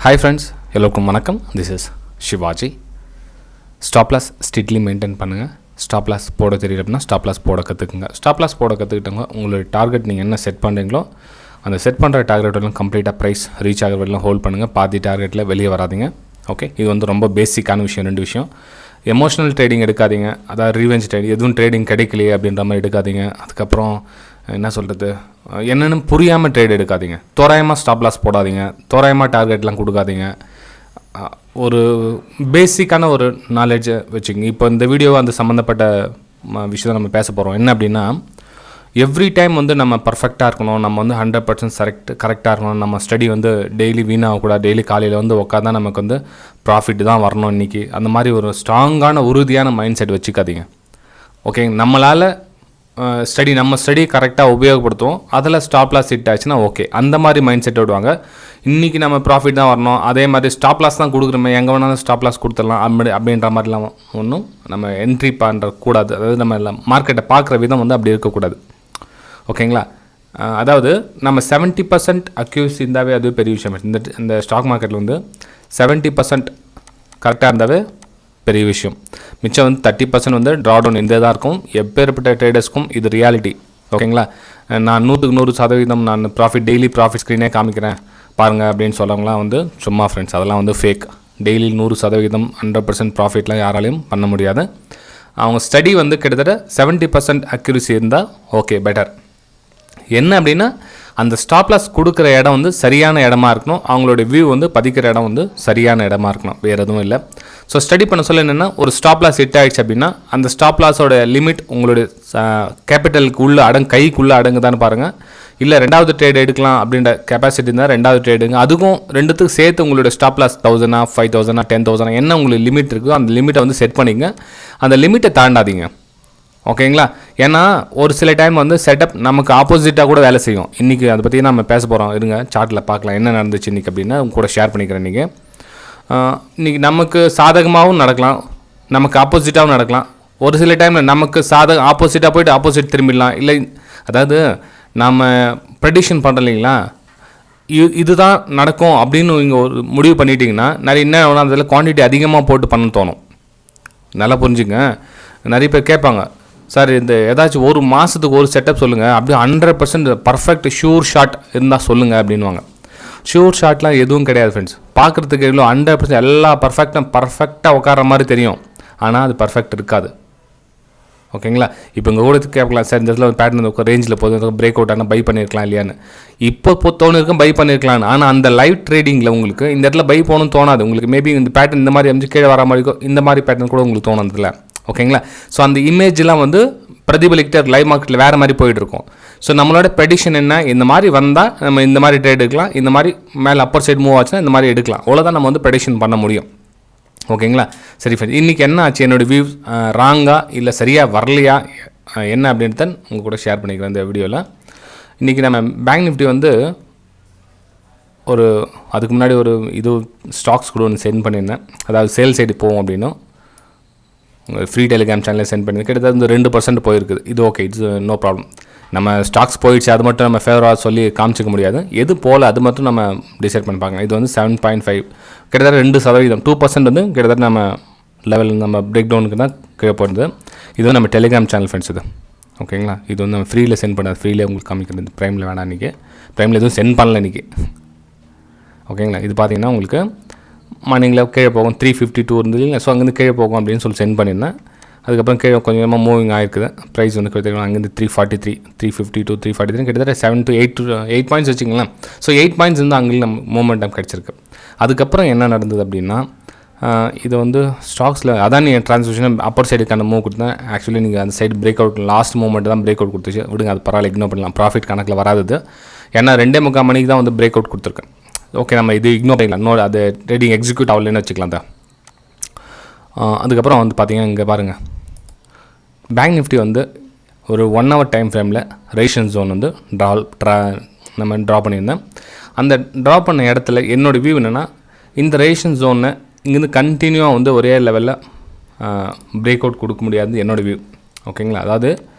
Hi friends, எல்லோருக்கும் வணக்கம். This is Shivaji. Stop loss strictly maintain பண்ணுங்க. Stop loss போட தெரியல அப்படின்னா stop loss போட கற்றுக்குங்க. Stop loss போட கற்றுக்கிட்டவங்க உங்களோட டார்கெட் நீங்கள் என்ன செட் பண்ணுறீங்களோ அந்த செட் பண்ணுற டார்கெட்டெல்லாம் கம்ப்ளீட்டாக ப்ரைஸ் ரீச் ஆகிற வரையிலும் ஹோல்ட் பண்ணுங்கள். பாதி டார்கெட்டில் வெளியே வராதிங்க. ஓகே, இது வந்து ரொம்ப பேசிக்கான விஷயம். ரெண்டு விஷயம், எமோஷனல் ட்ரேடிங் எடுக்காதீங்க. அதாவது ரீவெஞ்ச் ட்ரேடிங், எதுவும் ட்ரேடிங் கிடைக்கலையே அப்படின்ற மாதிரி எடுக்காதீங்க. அதுக்கப்புறம் என்ன சொல்கிறது, என்னென்னு புரியாமல் ட்ரேட் எடுக்காதீங்க. தோராயமாக ஸ்டாப் லாஸ் போடாதீங்க, தோராயமாக டார்கெட்லாம் கொடுக்காதீங்க. ஒரு பேசிக்கான ஒரு நாலேஜை வச்சுக்கோங்க. இப்போ இந்த வீடியோ அந்த சம்மந்தப்பட்ட விஷயத்தை நம்ம பேச போகிறோம். என்ன அப்படின்னா, எவ்ரி டைம் வந்து நம்ம பர்ஃபெக்டாக இருக்கணும், நம்ம வந்து 100% கரெக்டாக இருக்கணும், நம்ம ஸ்டடி வந்து டெய்லி வீணாகக்கூடாது, டெய்லி காலையில் வந்து உட்காந்தா நமக்கு வந்து ப்ராஃபிட் தான் வரணும் இன்றைக்கி, அந்த மாதிரி ஒரு ஸ்ட்ராங்கான உறுதியான மைண்ட் செட் வச்சுக்காதீங்க. ஓகே, நம்ம ஸ்டடி கரெக்டாக உபயோகப்படுத்துவோம், அதில் ஸ்டாப் லாஸ் ஹிட் ஆச்சுன்னா ஓகே, அந்த மாதிரி மைண்ட் செட் விடுவாங்க. இன்றைக்கி நம்ம ப்ராஃபிட் தான் வரணும், அதே மாதிரி ஸ்டாப் லாஸ் தான் கொடுக்குறோமே, எங்கே வேணாலும் ஸ்டாப் லாஸ் கொடுத்துடலாம் அப்படின்ற மாதிரிலாம் ஒன்றும் நம்ம என்ட்ரி பண்ணுறக்கூடாது. அதாவது நம்ம மார்க்கெட்டை பார்க்குற விதம் வந்து அப்படி இருக்கக்கூடாது. ஓகேங்களா? அதாவது நம்ம 70% அக்யூஸ் இருந்தாவே அது பெரிய விஷயம். இந்த ஸ்டாக் மார்க்கெட்டில் வந்து 70% கரெக்டாக இருந்தாவே பெரிய விஷயம். மிச்சம் வந்து 30% வந்து ட்ரா டவுன் இருந்ததாக இருக்கும். எப்பேற்பட்ட ட்ரேடர்ஸ்க்கும் இது ரியாலிட்டி. ஓகேங்களா? நான் 100% நான் டெய்லி ப்ராஃபிட் ஸ்க்ரீனே காமிக்கிறேன் பாருங்கள் அப்படின்னு சொல்லவங்களாம் வந்து சும்மா ஃப்ரெண்ட்ஸ், அதெல்லாம் வந்து ஃபேக். டெய்லி 100% 100% ப்ராஃபிட்லாம் யாராலையும் பண்ண முடியாது. அவங்க ஸ்டடி வந்து கிட்டத்தட்ட 70% அக்யூரசி இருந்தால் ஓகே, பெட்டர். என்ன அப்படின்னா, அந்த ஸ்டாப் லாஸ் கொடுக்குற இடம் வந்து சரியான இடமா இருக்கணும், அவங்களோட வியூ வந்து பதிக்கிற இடம் வந்து சரியான இடமா இருக்கணும், வேறு எதுவும் இல்லை. ஸோ ஸ்டடி பண்ண சொல்ல என்னென்னா, ஒரு ஸ்டாப் லாஸ் ஹிட் ஆகிடுச்சு அப்படின்னா அந்த ஸ்டாப் லாஸோட லிமிட் உங்களுடைய கேபிட்டலுக்கு உள்ள கைக்குள்ளே அடங்குதான்னு பாருங்கள். இல்லை ரெண்டாவது ட்ரேட் எடுக்கலாம் அப்படின்ற கெப்பாசிட்டி இருந்தால் ரெண்டாவது ட்ரேடுங்க, அதுக்கும் ரெண்டுத்துக்கு சேர்த்து உங்களுடைய ஸ்டாப் லாஸ் 1000, 5000, 10,000 என்ன உங்களுக்கு லிமிட் இருக்குதோ அந்த லிமிட்டை வந்து செட் பண்ணிங்க. அந்த லிமிட்டை தாண்டாதீங்க. ஓகேங்களா? ஏன்னா ஒரு சில டைம் வந்து செட்டப் நமக்கு ஆப்போசிட்டாக கூட வேலை செய்யும். இன்றைக்கி அதை பற்றி நம்ம பேச போகிறோம். இருங்க, சார்ட்டில் பார்க்கலாம் என்ன நடந்துச்சு இன்றைக்கி அப்படின்னா உங்க கூட ஷேர் பண்ணிக்கிறேன். இன்றைக்கி நமக்கு சாதகமாகவும் நடக்கலாம், நமக்கு ஆப்போசிட்டாகவும் நடக்கலாம். ஒரு சில டைமில் நமக்கு ஆப்போசிட்டாக போய்ட்டு ஆப்போசிட் திரும்பிடலாம். இல்லை, அதாவது நாம் ப்ரெடிக்ஷன் பண்ணுறோம் இல்லைங்களா, இதுதான் நடக்கும் அப்படின்னு நீங்கள் ஒரு முடிவு பண்ணிட்டீங்கன்னா நிறைய என்ன வேணால் அதில் குவான்டிட்டி அதிகமாக போட்டு பண்ண தோணும். நல்லா புரிஞ்சுங்க. நிறைய பேர் கேட்பாங்க, சார் இந்த ஏதாச்சும் ஒரு மாதத்துக்கு ஒரு செட்டப் சொல்லுங்கள், அப்படியே 100% பர்ஃபெக்ட் ஷூர் ஷாட் இருந்தால் சொல்லுங்கள் அப்படின்வாங்க. ஷூர் ஷாட்லாம் எதுவும் கிடையாது ஃப்ரெண்ட்ஸ். பார்க்குறதுக்கு எவ்வளோ 100% எல்லா பர்ஃபெக்டாக உட்கார மாதிரி தெரியும், ஆனால் அது பர்ஃபெக்ட் இருக்காது. ஓகேங்களா? இப்போ இங்கே கூட கேட்கலாம், சார் இந்த இடத்துல பேட்டர்ன் ரேஞ்சில் போதும் பிரேக் அவுட் ஆனால் பை பண்ணியிருக்கலாம் இல்லையான்னு. இப்போ தோணுருக்கும் பை பண்ணியிருக்கலான்னு, ஆனால் அந்த லைவ் ட்ரேடிங்கில் உங்களுக்கு இந்த இடத்துல பை போகணும்னு தோணாது. உங்களுக்கு மேபி இந்த பேட்டர்ன் இந்த மாதிரி அமைச்சு கீழே வர மாதிரி இருக்கும், இந்த மாதிரி பேட்டர்ன் கூட உங்களுக்கு தோணுதில்ல. ஓகேங்களா? ஸோ அந்த இமேஜ்லாம் வந்து பிரதிபலிக்கிட்ட லைவ் மார்க்கெட்டில் வேறு மாதிரி போயிட்டுருக்கோம். ஸோ நம்மளோட ப்ரெடிக்ஷன் என்ன, இந்த மாதிரி வந்தால் நம்ம இந்த மாதிரி ட்ரேட் எடுக்கலாம், இந்த மாதிரி மேலே அப்பர் சைடு மூவ் ஆச்சுன்னா இந்த மாதிரி எடுக்கலாம். அவ்வளோதான் நம்ம வந்து ப்ரெடிக்ஷன் பண்ண முடியும். ஓகேங்களா? சரி ஃப்ரெண்ட்ஸ், இன்றைக்கி என்ன ஆச்சு, என்னோடய வியூஸ் ராங்கா இல்லை சரியாக வரலையா என்ன அப்படின்ட்டு தான் உங்கள் கூட ஷேர் பண்ணிக்கிறேன் இந்த வீடியோவில். இன்றைக்கி நம்ம பேங்க் நிஃப்டி வந்து அதுக்கு முன்னாடி இது ஸ்டாக்ஸ் கூட ஒன்று சென்ட் பண்ணியிருந்தேன். அதாவது சேல் சைடு போவோம் அப்படின்னும் ஃப்ரீ டெலிகிராம் சேனலில் சென்ட் பண்ணியிருந்தேன். கிட்டத்தட்ட 2% போயிருக்குது. இது ஓகே, இட்ஸ் நோ ப்ராப்ளம். நம்ம ஸ்டாக்ஸ் போயிடுச்சு அது மட்டும் நம்ம ஃபேவராக சொல்லி காமிச்சிக்க முடியாது. எது போல் அது மட்டும் நம்ம டிசைட் பண்ணிப்பாங்க. இது வந்து 7.5 கிட்டத்தட்ட 2%, 2% வந்து கிட்டத்தட்ட நம்ம லெவல் நம்ம பிரேக் டவுனுக்கு தான் கீழே போடுது. இது வந்து நம்ம டெலிகிராம் சேனல் ஃப்ரெண்ட்ஸ். இது ஓகேங்களா? இது வந்து நம்ம ஃப்ரீயில் சென்ட் பண்ணாது, ஃப்ரீயில் உங்களுக்கு காமிக்கிறது. ப்ரைமில் வேணாம், இன்றைக்கி ப்ரைமில் எதுவும் சென்ட் பண்ணல இன்றைக்கி. ஓகேங்களா? இது பார்த்தீங்கன்னா உங்களுக்கு மார்னிங்கில் கீழே போகும் 352 இருந்தது இல்லை, ஸோ அங்கேருந்து கீழே போகும் அப்படின்னு சொல்லி சென்ட் பண்ணியிருந்தேன். அதுக்கப்புறம் கீழே கொஞ்சமாக மூவிங் ஆகிருக்குது. ப்ரைஸ் வந்து கிட்டத்தட்ட அங்கேருந்து 343, 352, 343 கிட்டத்தட்ட 7 to 8 பாயிண்ட்ஸ் வச்சுங்களேன். ஸோ 8 பாயிண்ட்ஸ் வந்து அங்கே நம்ம மூமெண்டம் கிடச்சிருக்கு. அதுக்கப்புறம் என்ன நடந்தது அப்படின்னா, இது வந்து ஸ்டாக்ஸில் அதான் நீங்கள் ட்ரான்ஸ்மிஷன் அப்பர் சைடுக்கான மூவ் கொடுத்தேன். ஆக்சுவலி நீங்கள் அந்த side break out last moment தான் பிரேக் அவுட் கொடுத்துச்சு. விடுங்க, அது பரவாயில்ல, இக்னோர் பண்ணலாம். ப்ராஃபிட் கணக்கில் வராது. ஏன்னா 2:45 மணிக்கு தான் வந்து பிரேக் அவுட் கொடுத்துருக்கேன். ஓகே, நம்ம இது இக்னோர் பண்ணிக்கலாம். அது ட்ரேடிங் எக்ஸிக்யூட் ஆகலன்னு வச்சுக்கலாம் தான். அதுக்கப்புறம் வந்து பார்த்திங்கன்னா இங்கே பாருங்கள், பேங்க் நிஃப்டி வந்து ஒரு 1 hour டைம் ஃப்ரேமில் ரேஷன் ஜோன் வந்து நம்ம ட்ரா பண்ணியிருந்தேன். அந்த ட்ரா பண்ண இடத்துல என்னோடய வியூ என்னென்னா, இந்த ரேஷன் ஜோனை இங்கேருந்து கண்டினியூவாக வந்து ஒரே லெவலில் பிரேக் அவுட் கொடுக்க முடியாது என்னோடய வியூ. ஓகேங்களா? அதாவது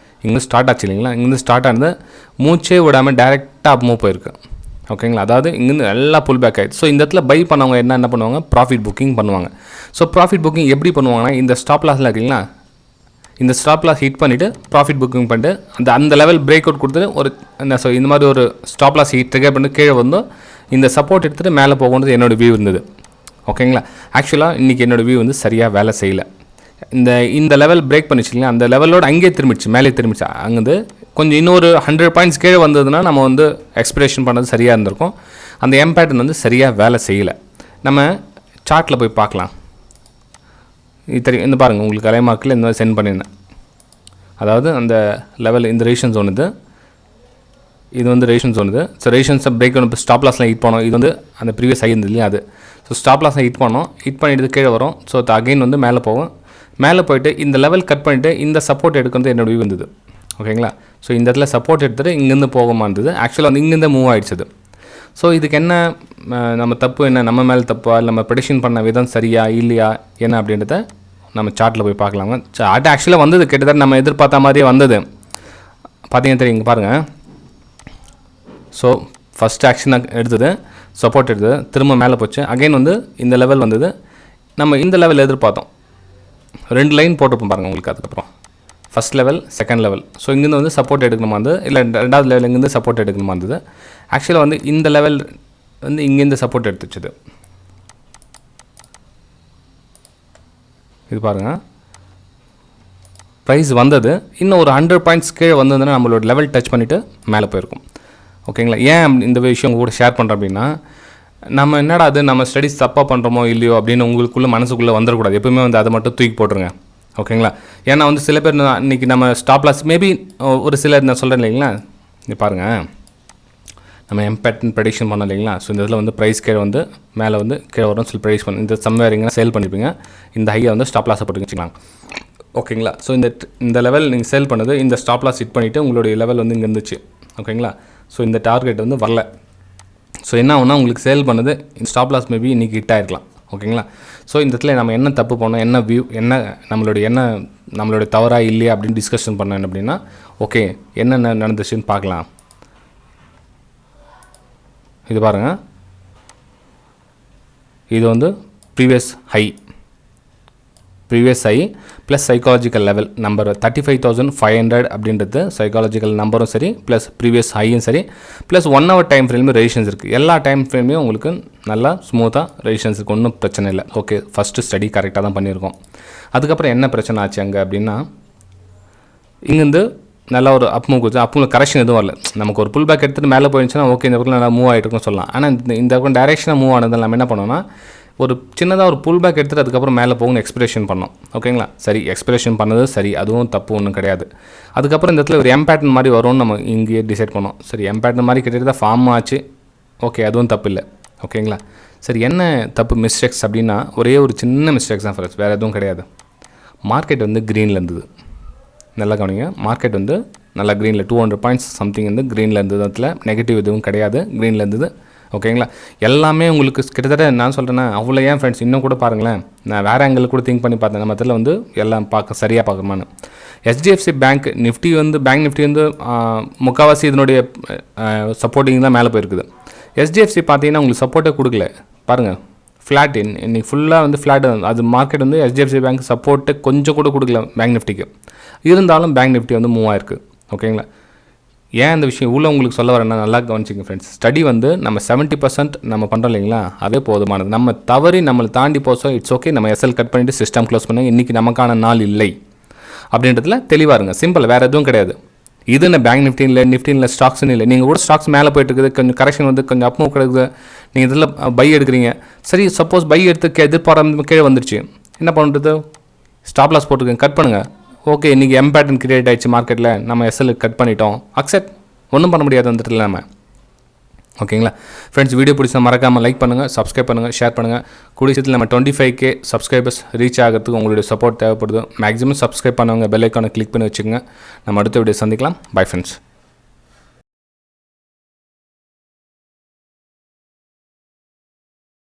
இங்கே ஸ்டார்ட் ஆச்சு இல்லைங்களா, இங்கேருந்து ஸ்டார்ட் ஆனது மூச்சே விடாமல் டைரெக்டாக மூவ் போயிருக்கு. ஓகேங்களா. அதாவது இங்கேருந்து நல்லா புல் பேக் ஆகிடுது. ஸோ இந்த இடத்துல பை பண்ணவங்க என்ன பண்ணுவாங்க, ப்ராஃபிட் புக்கிங் பண்ணுவாங்க. ஸோ ப்ராஃபிட் புக்கிங் எப்படி பண்ணுவாங்கன்னா, இந்த ஸ்டாப் லாஸில் இருக்கீங்களா, இந்த ஸ்டாப் லாஸ் ஹிட் பண்ணிவிட்டு ப்ராஃபிட் புக்கிங் பண்ணிட்டு அந்த லெவல் பிரேக் அவுட் கொடுத்துட்டு ஒரு இந்த மாதிரி ஒரு ஸ்டாப் லாஸ் ஹிட் ட்ரிகர் பண்ணிட்டு கீழே வந்து இந்த சப்போர்ட் எடுத்துகிட்டு மேலே போகணுன்றது என்னோடய வியூ இருந்தது. ஓகேங்களா. ஆக்சுவலாக இன்றைக்கி என்னோடய வியூ வந்து சரியாக வேலை செய்யலை. இந்த லெவல் பிரேக் பண்ணிச்சு இல்லையா, அந்த லெவலோடு அங்கேயே திரும்பிச்சு, மேலே திரும்பிச்சு. அங்கேருந்து கொஞ்சம் இன்னொரு 100 பாயிண்ட்ஸ் கீழே வந்ததுன்னா நம்ம வந்து எக்ஸ்பிரேஷன் பண்ணது சரியாக இருந்திருக்கும். அந்த எம் பேட்டர்ன் வந்து சரியாக வேலை செய்யலை. நம்ம சார்ட்டில் போய் பார்க்கலாம். இது தெரியும், இந்த பாருங்கள், உங்களுக்கு அலை மார்க்கில் இந்த மாதிரி சென்ட் பண்ணியிருந்தேன். அதாவது அந்த லெவல் இந்த ரேஷன் ஜோன் இது வந்து ரேஷன் ஜோன் ஸோ ரேஷன்ஸை பிரேக் பண்ண ஸ்டாப் லாஸ்லாம் ஹிட் பண்ணோம். இது வந்து அந்த ப்ரீவியஸ் ஆகியிருந்தது இல்லையா அது. ஸோ ஸ்டாப் லாஸ்லாம் ஹிட் பண்ணோம், ஹிட் பண்ணிட்டு கீழே வரும். ஸோ அது அகைன் வந்து மேலே போகும். மேலே போயிட்டு இந்த லெவல் கட் பண்ணிவிட்டு இந்த சப்போர்ட் எடுக்கிறது என்னோட வியூ வந்தது. ஓகேங்களா. ஸோ இந்த இடத்துல சப்போர்ட் எடுத்துகிட்டு இங்கேருந்து போகமா இருந்தது. ஆக்சுவலாக வந்து இங்கேருந்து மூவ் ஆகிடுச்சது. ஸோ இதுக்கு என்ன நம்ம தப்பு, என்ன நம்ம மேலே தப்பா, இல்லை நம்ம ப்ரெடிக்ஷன் பண்ண விதம் சரியா இல்லையா என்ன அப்படின்றத நம்ம சார்ட்டில் போய் பார்க்கலாங்க. சார்ட் ஆக்சுவலாக வந்தது கிட்டத்தட்ட நம்ம எதிர்பார்த்த மாதிரியே வந்தது. பார்த்தீங்கன்னா தெரியும், இங்கே பாருங்கள். ஸோ ஃபஸ்ட் ஆக்ஷன் எடுத்தது, சப்போர்ட் எடுத்தது, திரும்ப மேலே போச்சு. அகைன் வந்து இந்த லெவல் வந்தது. நம்ம இந்த லெவல் எதிர்பார்த்தோம். 2 லைன் போட்டுப்போம் பாருங்கள் உங்களுக்கு. அதுக்கப்புறம் first level, second level. So இங்கேருந்து வந்து சப்போர்ட் எடுக்கணுமா இருந்தது, இல்லை 2வது லெவல் இங்கேருந்து சப்போர்ட் எடுக்கணுமா இருந்தது. ஆக்சுவலாக வந்து இந்த லெவல் வந்து இங்கேருந்து சப்போர்ட் எடுத்துச்சுது. இது பாருங்கள், ப்ரைஸ் வந்தது. இன்னும் ஒரு 100 பாயிண்ட்ஸ் கீழே வந்ததுன்னா நம்மளோட லெவல் டச் பண்ணிவிட்டு மேலே போயிருக்கும். ஓகேங்களா. ஏன் இந்த விஷயம் கூட ஷேர் பண்ணுறோம் அப்படின்னா, நம்ம என்னடா அது நம்ம ஸ்டடிஸ் தப்பாக பண்ணுறோமோ இல்லையோ அப்படின்னு உங்களுக்குள்ளே மனசுக்குள்ளே வந்துடக்கூடாது. எப்பவுமே வந்து அதை மட்டும் தூக்கி போட்டுருங்க. ஓகேங்களா. ஏன்னா வந்து சில பேர் இன்றைக்கி நம்ம ஸ்டாப் லாஸ் மேபி ஒரு சிலர் நான் சொல்கிறேன் இல்லைங்களா, இங்கே பாருங்கள், நம்ம எம்பேட்டன் ப்ரெடிக்ஷன் பண்ணோம் இல்லைங்களா. ஸோ இந்த இதில் வந்து ப்ரைஸ் கீழே வந்து மேலே வந்து கீழே வரும் சொல்லி ப்ரைஸ் பண்ணி இந்த சம்வேரிங்கன்னா சேல் பண்ணிப்பீங்க. இந்த ஹையை வந்து ஸ்டாப் லாஸை போட்டு வச்சுக்கலாம். ஓகேங்களா. ஸோ இந்த லெவல் நீங்கள் சேல் பண்ணது, இந்த ஸ்டாப் லாஸ் ஹிட் பண்ணிவிட்டு உங்களுடைய லெவல் வந்து இங்கே இருந்துச்சு. ஓகேங்களா. ஸோ இந்த டார்கெட் வந்து வரல. ஸோ என்ன ஆகுனா உங்களுக்கு சேல் பண்ணது இந்த ஸ்டாப் லாஸ் மேபி இன்றைக்கி ஹிட் ஆகிருக்கலாம். ஓகேங்களா. ஸோ இந்த இடத்துல நம்ம என்ன தப்பு பண்ணோம், என்ன வியூ, என்ன நம்மளுடைய தவறாக இல்லையா அப்படின்னு டிஸ்கஷன் பண்ணேன் அப்படின்னா, ஓகே என்னென்ன நடந்துச்சுன்னு பார்க்கலாம். இது பாருங்கள், இது வந்து previous high plus psychological level number 35,500 அப்படின்றது சைக்காலஜிக்கல் நம்பரும் சரி, ப்ளஸ் ப்ரீவியஸ் ஹையும் சரி, ப்ளஸ் 1 hour டைம் ஃப்ரேம்லையும் ரெசிஷன்ஸ் இருக்குது. எல்லா டைம் ஃப்ரேம்லையும் உங்களுக்கு நல்லா ஸ்மூத்தாக ரெசிஷன்ஸ் இருக்குது, ஒன்றும் பிரச்சனை இல்லை. ஓகே, ஃபஸ்ட்டு ஸ்டடி கரெக்டாக தான் பண்ணியிருக்கோம். அதுக்கப்புறம் என்ன பிரச்சனை ஆச்சு அங்கே அப்படின்னா, இங்கேருந்து நல்லா ஒரு அப் மூவ் கொடுத்து அப் மூவ் கரெக்ஷன் எதுவும் வரல. நமக்கு ஒரு புல் பேக் எடுத்துகிட்டு மேலே போயிருந்துச்சுன்னா ஓகே இந்த பக்கம் நல்லா மூவ் ஆகிட்டு இருக்குன்னு சொல்லலாம். ஆனால் இந்த பக்கம் டைரெக்ஷனாக மூவ் ஆனது நம்ம என்ன பண்ணோம்னா, ஒரு சின்னதாக ஒரு புல் பேக் எடுத்துகிட்டு அதுக்கப்புறம் மேலே போகணும் எக்ஸ்பிரேஷன் பண்ணோம். ஓகேங்களா. சரி, எக்ஸ்பிரேஷன் பண்ணது சரி, அதுவும் தப்பு ஒன்றும் கிடையாது. அதுக்கப்புறம் இந்த இடத்துல ஒரு எம் பேட்டர்ன் மாதிரி வரும்னு நம்ம இங்கேயே டிசைட் பண்ணோம். சரி, எம் பேட்டர்ன் மாதிரி கிட்டத்தட்ட ஃபார்ம் ஆச்சு. ஓகே, அதுவும் தப்பு இல்லை. ஓகேங்களா. சரி, என்ன தப்பு மிஸ்டேக்ஸ் அப்படின்னா, ஒரே ஒரு சின்ன மிஸ்டேக்ஸ் தான் ஃப்ரெண்ட்ஸ், வேறு எதுவும் கிடையாது. மார்க்கெட் வந்து க்ரீனில் இருந்தது. நல்லா கவனிங்க, மார்க்கெட் வந்து நல்லா க்ரீனில் 200 பாயிண்ட்ஸ் சம்திங் வந்து க்ரீனில் இருந்தது. அதில் நெகட்டிவ் எதுவும் கிடையாது, க்ரீனில் இருந்தது. ஓகேங்களா. எல்லாமே உங்களுக்கு கிட்டத்தட்ட நான் சொல்கிறேன்னா அவ்வளோ. ஏன் ஃப்ரெண்ட்ஸ் இன்னும் கூட பாருங்களேன், நான் வேறு ஆங்கிள் கூட திங்க் பண்ணி பார்த்தேன், நம்ம இதில் வந்து எல்லாம் சரியாக பார்க்கணுமான்னு. HDFC பேங்க் நிஃப்டி வந்து முக்கால்வாசி இதனுடைய சப்போர்ட்டிங் தான் மேலே போயிருக்குது. HDFC பார்த்தீங்கன்னா உங்களுக்கு சப்போர்ட்டே கொடுக்கல பாருங்கள். ஃப்ளாட் இன்னைக்கு ஃபுல்லாக வந்து ஃப்ளாட். அது மார்க்கெட் வந்து HDFC பேங்க் சப்போர்ட்டு கொஞ்சம் கூட கொடுக்கல பேங்க் நிஃப்டிக்கு. இருந்தாலும் பேங்க் நிஃப்டி வந்து மூவ் ஆயிருக்கு. ஓகேங்களா. ஏன் அந்த விஷயம் இவ்வளோ உங்களுக்கு சொல்ல வரேன்னா, நல்லா கவனிச்சிங்க ஃப்ரெண்ட்ஸ். ஸ்டடி வந்து நம்ம 70% நம்ம பண்ணுறோம் இல்லைங்களா, அதே போதுமானது. நம்ம தவறி நம்மளை தாண்டி போசோம், இட்ஸ் ஓகே. நம்ம SL கட் பண்ணிவிட்டு சிஸ்டம் க்ளோஸ் பண்ணி இன்றைக்கி நமக்கான நாள் இல்லை அப்படின்றதுல தெளிவாக இருங்க. சிம்பிள், வேறு எதுவும் கிடையாது. இது என்ன பேங்க் நிஃப்டியில் ஸ்டாக்ஸ்னு இல்லை. நீங்கள் கூட ஸ்டாக்ஸ் மேலே போய்ட்டு இருக்குது, கொஞ்சம் கரெக்ஷன் வந்து கொஞ்சம் அப் மூவ் கிடக்குது, நீங்கள் இதில் பை எடுக்கிறீங்க. சரி, சப்போஸ் பை எடுத்து எதிர்பாராம கீழே வந்துடுச்சு, என்ன பண்ணுறது? ஸ்டாப் லாஸ் போட்டுருக்கேன், கட் பண்ணுங்கள். ஓகே, இன்றைக்கி எம் பேட்டர்ன் கிரியேட் ஆகிடுச்சு மார்க்கெட்டில், நம்ம SL கட் பண்ணிட்டோம், அக்செப்ட். ஒன்றும் பண்ண முடியாது அந்த இடத்துல நம்ம. ஓகேங்களா. ஃப்ரெண்ட்ஸ், வீடியோ பிடிச்சா மறக்காமல் லைக் பண்ணுங்கள், சப்ஸ்கிரைப் பண்ணுங்கள், ஷேர் பண்ணுங்கள். கூடிய சீக்கிரத்தில் நம்ம 25K சப்ஸ்கிரைபர்ஸ் ரீச் ஆகிறதுக்கு உங்களுடைய சப்போர்ட் தேவைப்படுது. மேக்ஸிமம் சப்ஸ்கிரைப் பண்ணவங்க பெல் ஐக்கானை கிளிக் பண்ணி வச்சுக்கோங்க. நம்ம அடுத்த வீடியோ சந்திக்கலாம். Bye friends.